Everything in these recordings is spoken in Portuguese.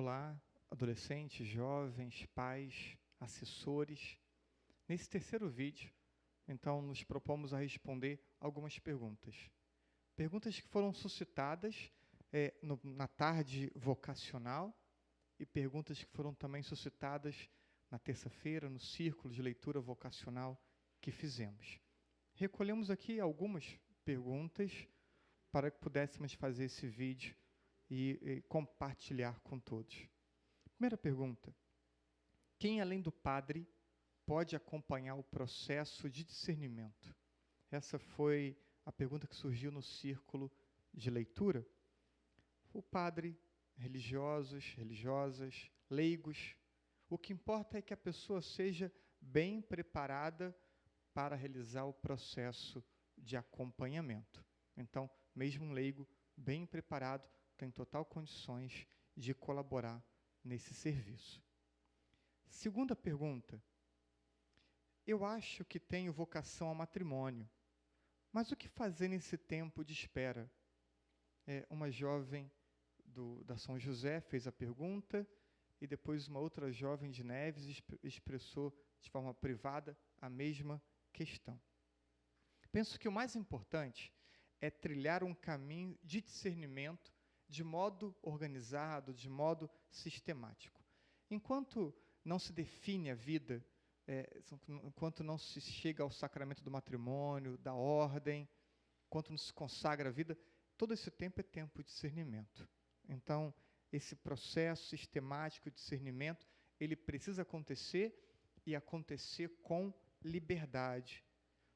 Olá, adolescentes, jovens, pais, assessores. Nesse terceiro vídeo, então, nos propomos a responder algumas perguntas. Perguntas que foram suscitadas na tarde vocacional e perguntas que foram também suscitadas na terça-feira, no círculo de leitura vocacional que fizemos. Recolhemos aqui algumas perguntas para que pudéssemos fazer esse vídeo e compartilhar com todos. Primeira pergunta: quem além do padre pode acompanhar o processo de discernimento? Essa foi a pergunta que surgiu no círculo de leitura. O padre, religiosos, religiosas, leigos, o que importa é que a pessoa seja bem preparada para realizar o processo de acompanhamento. Então, mesmo um leigo bem preparado tem total condições de colaborar nesse serviço. Segunda pergunta: eu acho que tenho vocação ao matrimônio, mas o que fazer nesse tempo de espera? Uma jovem da São José fez a pergunta e depois uma outra jovem de Neves expressou de forma privada a mesma questão. Penso que o mais importante é trilhar um caminho de discernimento de modo organizado, de modo sistemático. Enquanto não se define a vida, enquanto não se chega ao sacramento do matrimônio, da ordem, enquanto não se consagra a vida, todo esse tempo é tempo de discernimento. Então, esse processo sistemático de discernimento, ele precisa acontecer e acontecer com liberdade.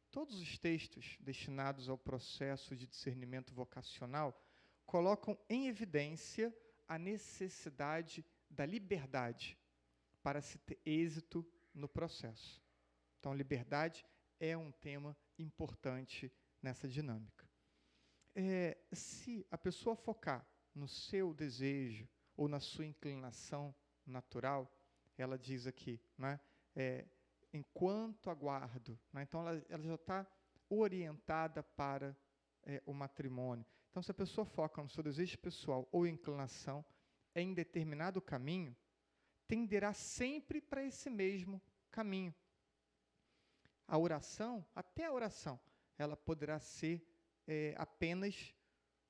Todos os textos destinados ao processo de discernimento vocacional colocam em evidência a necessidade da liberdade para se ter êxito no processo. Então, liberdade é um tema importante nessa dinâmica. Se a pessoa focar no seu desejo ou na sua inclinação natural, ela diz aqui, né, enquanto aguardo, né, então ela já está orientada para o matrimônio. Então, se a pessoa foca no seu desejo pessoal ou inclinação em determinado caminho, tenderá sempre para esse mesmo caminho. A oração, até a oração, ela poderá ser apenas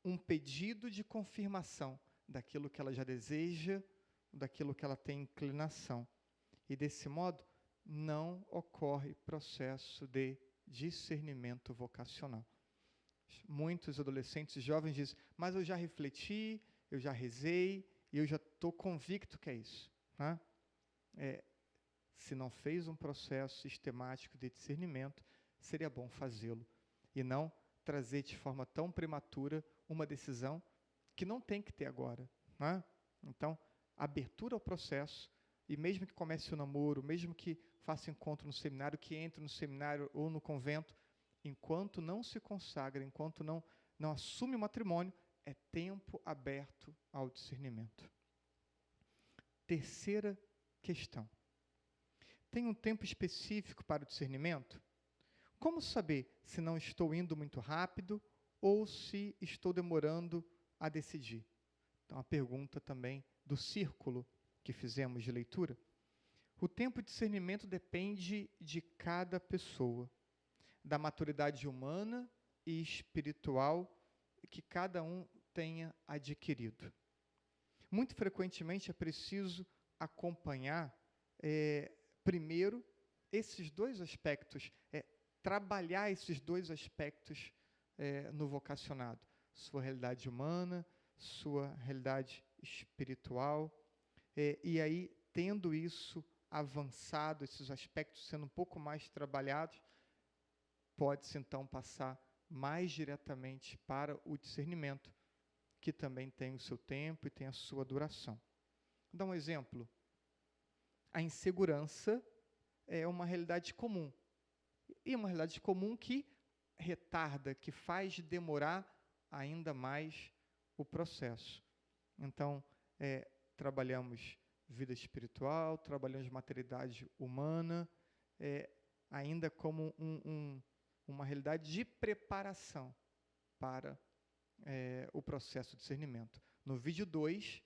um pedido de confirmação daquilo que ela já deseja, daquilo que ela tem inclinação. E desse modo, não ocorre processo de discernimento vocacional. Muitos adolescentes e jovens dizem, mas eu já refleti, eu já rezei, e eu já estou convicto que é isso. Né? Se não fez um processo sistemático de discernimento, seria bom fazê-lo, e não trazer de forma tão prematura uma decisão que não tem que ter agora. Né? Então, abertura ao processo, e mesmo que comece o namoro, mesmo que faça encontro no seminário, que entre no seminário ou no convento, enquanto não se consagra, enquanto não assume o matrimônio, é tempo aberto ao discernimento. Terceira questão: tem um tempo específico para o discernimento? Como saber se não estou indo muito rápido ou se estou demorando a decidir? Então, a pergunta também do círculo que fizemos de leitura. O tempo de discernimento depende de cada pessoa, da maturidade humana e espiritual que cada um tenha adquirido. Muito frequentemente é preciso acompanhar, primeiro, esses dois aspectos, trabalhar esses dois aspectos no vocacionado, sua realidade humana, sua realidade espiritual, e aí, tendo isso avançado, esses aspectos sendo um pouco mais trabalhados, pode-se então passar mais diretamente para o discernimento, que também tem o seu tempo e tem a sua duração. Vou dar um exemplo. A insegurança é uma realidade comum. E uma realidade comum que retarda, que faz demorar ainda mais o processo. Então, trabalhamos vida espiritual, trabalhamos materialidade humana, ainda como uma realidade de preparação para o processo de discernimento. No vídeo 2,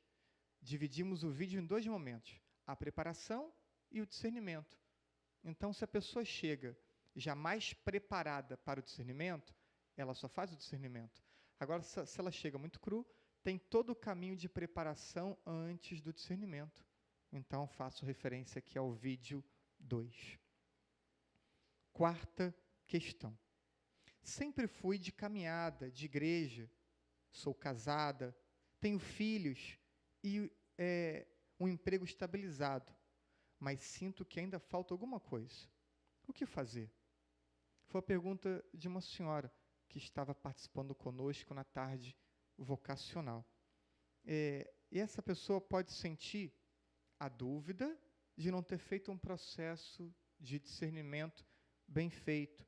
dividimos o vídeo em 2 momentos, a preparação e o discernimento. Então, se a pessoa chega já mais preparada para o discernimento, ela só faz o discernimento. Agora, se ela chega muito cru, tem todo o caminho de preparação antes do discernimento. Então, faço referência aqui ao vídeo 2. Quarta questão. Sempre fui de caminhada, de igreja, sou casada, tenho filhos e um emprego estabilizado, mas sinto que ainda falta alguma coisa. O que fazer? Foi a pergunta de uma senhora que estava participando conosco na tarde vocacional. E essa pessoa pode sentir a dúvida de não ter feito um processo de discernimento bem feito,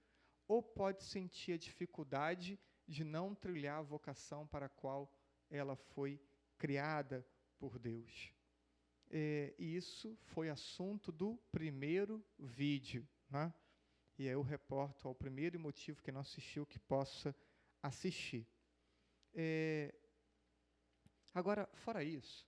ou pode sentir a dificuldade de não trilhar a vocação para a qual ela foi criada por Deus. E isso foi assunto do primeiro vídeo, né? E aí eu reporto ao primeiro motivo que não assistiu, que possa assistir. Agora, fora isso,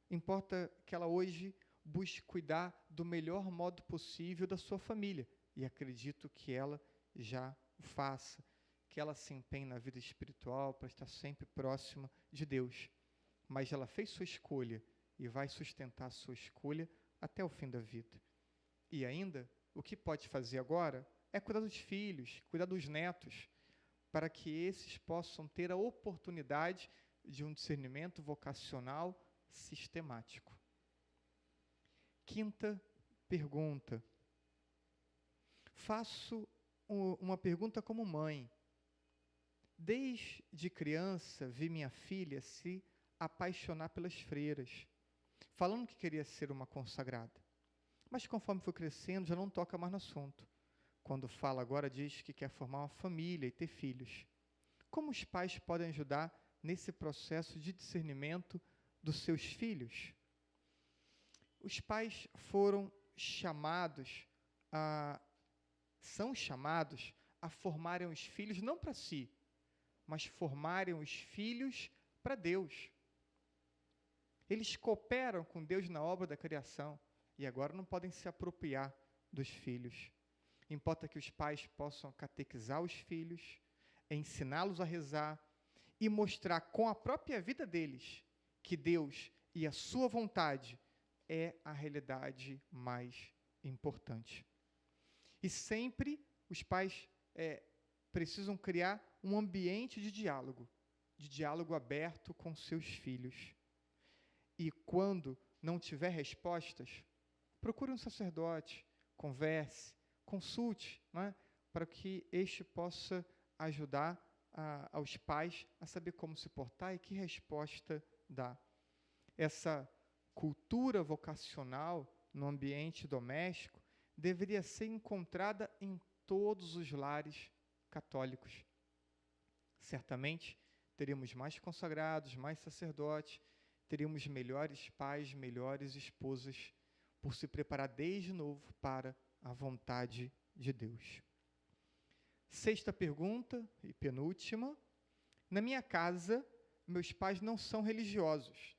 importa que ela hoje busque cuidar do melhor modo possível da sua família. E acredito que ela já o faça, que ela se empenhe na vida espiritual para estar sempre próxima de Deus. Mas ela fez sua escolha e vai sustentar a sua escolha até o fim da vida. E ainda, o que pode fazer agora é cuidar dos filhos, cuidar dos netos, para que esses possam ter a oportunidade de um discernimento vocacional sistemático. Quinta pergunta. Faço uma pergunta como mãe. Desde criança, vi minha filha se apaixonar pelas freiras, falando que queria ser uma consagrada. Mas conforme foi crescendo, já não toca mais no assunto. Quando fala agora, diz que quer formar uma família e ter filhos. Como os pais podem ajudar nesse processo de discernimento dos seus filhos? Os pais são chamados a formarem os filhos não para si, mas formarem os filhos para Deus. Eles cooperam com Deus na obra da criação e agora não podem se apropriar dos filhos. Importa que os pais possam catequizar os filhos, ensiná-los a rezar e mostrar com a própria vida deles que Deus e a sua vontade é a realidade mais importante. E sempre os pais precisam criar um ambiente de diálogo aberto com seus filhos. E quando não tiver respostas, procure um sacerdote, converse, consulte, né, para que este possa ajudar aos pais a saber como se portar e que resposta dar. Essa cultura vocacional no ambiente doméstico deveria ser encontrada em todos os lares católicos. Certamente, teríamos mais consagrados, mais sacerdotes, teríamos melhores pais, melhores esposas, por se preparar desde novo para a vontade de Deus. Sexta pergunta e penúltima. Na minha casa, meus pais não são religiosos.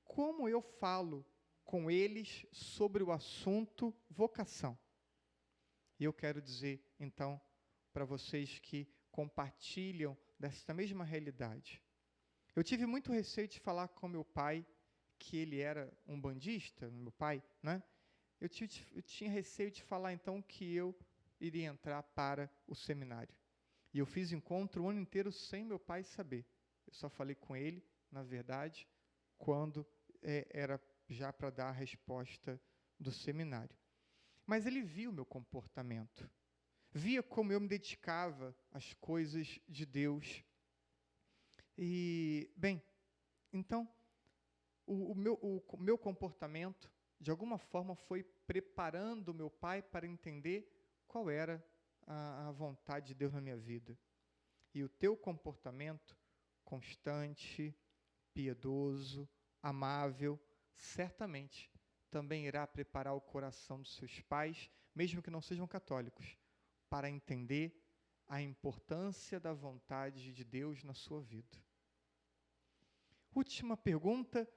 Como eu falo com eles sobre o assunto vocação? E eu quero dizer, então, para vocês que compartilham desta mesma realidade. Eu tive muito receio de falar com meu pai, que ele era um bandista, meu pai, né? Eu tinha receio de falar, então, que eu iria entrar para o seminário. E eu fiz encontro o ano inteiro sem meu pai saber. Eu só falei com ele, na verdade, quando era já para dar a resposta do seminário. Mas ele viu o meu comportamento, via como eu me dedicava às coisas de Deus. E, bem, então, o meu comportamento, de alguma forma, foi preparando meu pai para entender qual era a vontade de Deus na minha vida. E o teu comportamento constante, piedoso, amável, certamente também irá preparar o coração dos seus pais, mesmo que não sejam católicos, para entender a importância da vontade de Deus na sua vida. Última pergunta,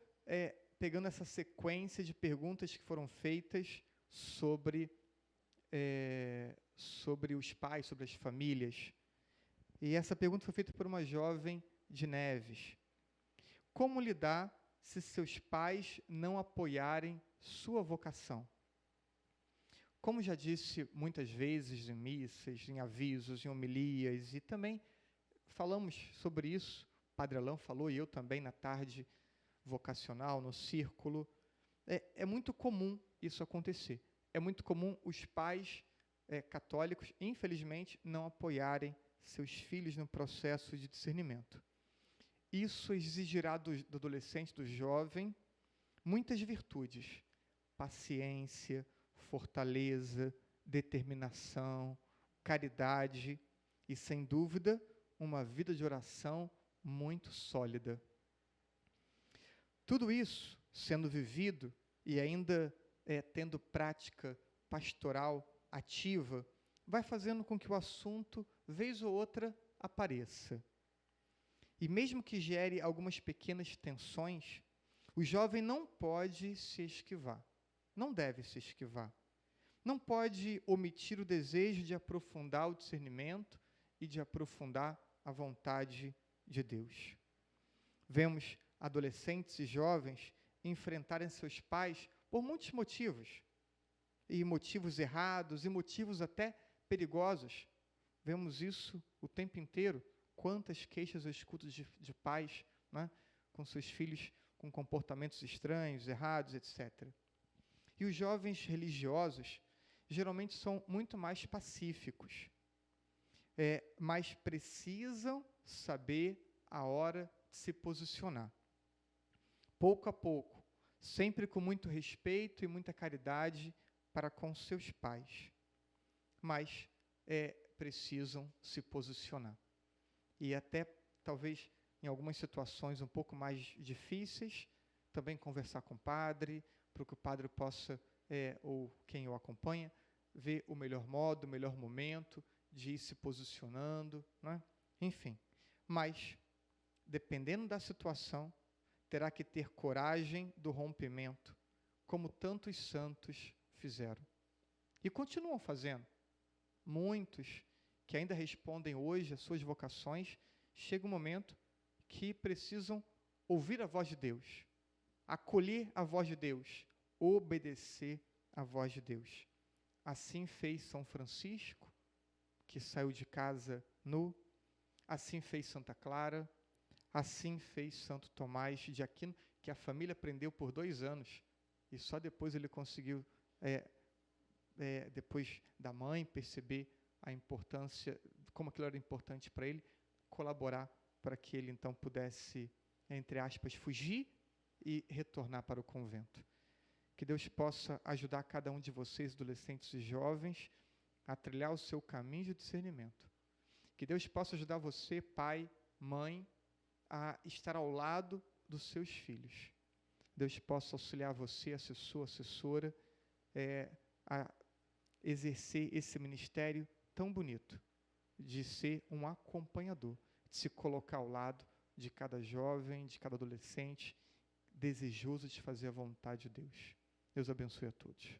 pegando essa sequência de perguntas que foram feitas sobre os pais, sobre as famílias. E essa pergunta foi feita por uma jovem de Neves. Como lidar se seus pais não apoiarem sua vocação? Como já disse muitas vezes em missas, em avisos, em homilias, e também falamos sobre isso, o Padre Alain falou, e eu também na tarde vocacional, no círculo, é muito comum isso acontecer. É muito comum os pais católicos, infelizmente, não apoiarem seus filhos no processo de discernimento. Isso exigirá do adolescente, do jovem, muitas virtudes: paciência, fortaleza, determinação, caridade e, sem dúvida, uma vida de oração muito sólida. Tudo isso sendo vivido e ainda tendo prática pastoral ativa, vai fazendo com que o assunto, vez ou outra, apareça. E mesmo que gere algumas pequenas tensões, o jovem não pode se esquivar, não deve se esquivar. Não pode omitir o desejo de aprofundar o discernimento e de aprofundar a vontade de Deus. Vemos adolescentes e jovens enfrentarem seus pais por muitos motivos, e motivos errados, e motivos até perigosos. Vemos isso o tempo inteiro. Quantas queixas eu escuto de pais, né, com seus filhos com comportamentos estranhos, errados, etc. E os jovens religiosos geralmente são muito mais pacíficos, mas precisam saber a hora de se posicionar. Pouco a pouco, sempre com muito respeito e muita caridade para com seus pais, mas precisam se posicionar. E até, talvez, em algumas situações um pouco mais difíceis, também conversar com o padre, para que o padre possa, ou quem o acompanha, ver o melhor modo, o melhor momento de ir se posicionando, né? Enfim. Mas, dependendo da situação, terá que ter coragem do rompimento, como tantos santos fizeram. E continuam fazendo. Muitos que ainda respondem hoje às suas vocações, chega um momento que precisam ouvir a voz de Deus, acolher a voz de Deus, obedecer a voz de Deus. Assim fez São Francisco, que saiu de casa nu, assim fez Santa Clara, assim fez Santo Tomás de Aquino, que a família prendeu por 2 anos, e só depois ele conseguiu, depois da mãe, perceber a importância, como aquilo era importante para ele, colaborar para que ele então pudesse, entre aspas, fugir e retornar para o convento. Que Deus possa ajudar cada um de vocês, adolescentes e jovens, a trilhar o seu caminho de discernimento. Que Deus possa ajudar você, pai, mãe, a estar ao lado dos seus filhos. Deus possa auxiliar você, assessor, assessora, a exercer esse ministério tão bonito, de ser um acompanhador, de se colocar ao lado de cada jovem, de cada adolescente, desejoso de fazer a vontade de Deus. Deus abençoe a todos.